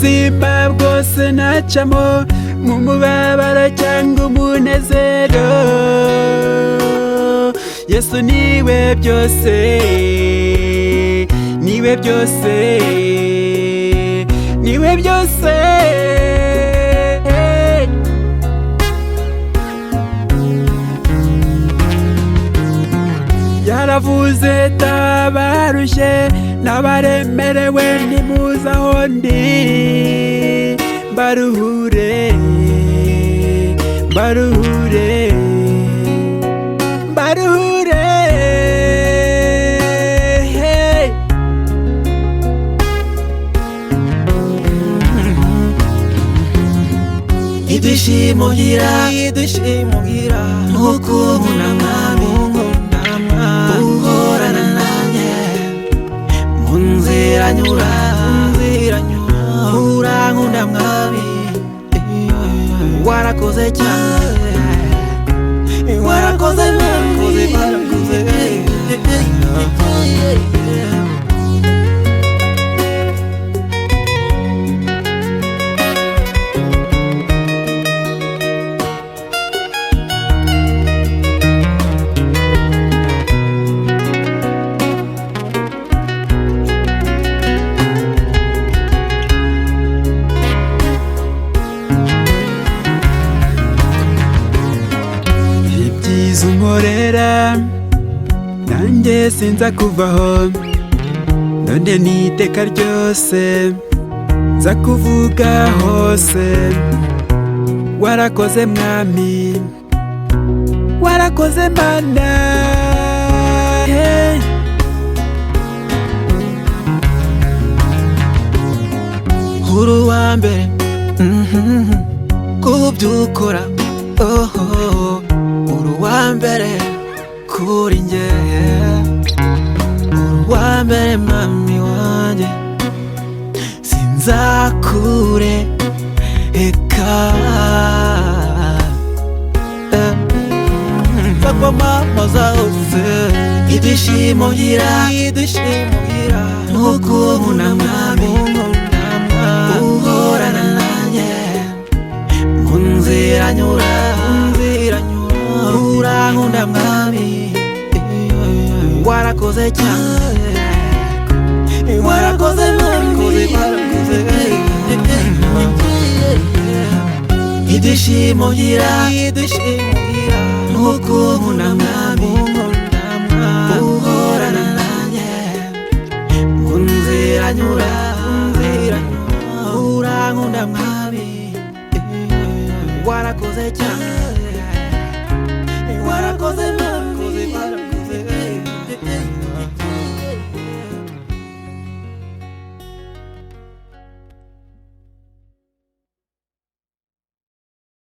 ubuzima bwose nacamo, mu mubabaro cyangwa umunezero, Yesu niwe byose, niwe byose, niwe byose. Yaravuze tabarushye n'abaremerewe nimuze aho ndi, baruhure, baruhure, baruhure. Ibyishimo ngira, ibyishimo ngira, nuko nkunda Mwami, uhorana nanjye mu nzira nyura, urankunda Mwami, warakoze cyane, warakoze Mwami, warakoze. Unkorera nanjye sinza kuvaho, none n'iteka ryose nza kuvuga hose, warakoze Mwami, warakoze Mana. Uri uwa mbere kubyo ukora, uri uwa mbere kuri njye, uri uwa mbere Mwami wanjye, sinzakureka. Bakwamamaza hose, ibyishimo ngira, ibyishimo ngira, nuko nkunda Mwami, uhorana nanjye mu nzira nyura, urankunda Mwami, warakoze cyane, warakoze Mwami, warakoze. Ibyishimo ngira, ibyishimo ngira, nuko nkunda Mwami, uhorana nanjye mu nzira nyura, urankunda Mwami, warakoze cyane, warakoze.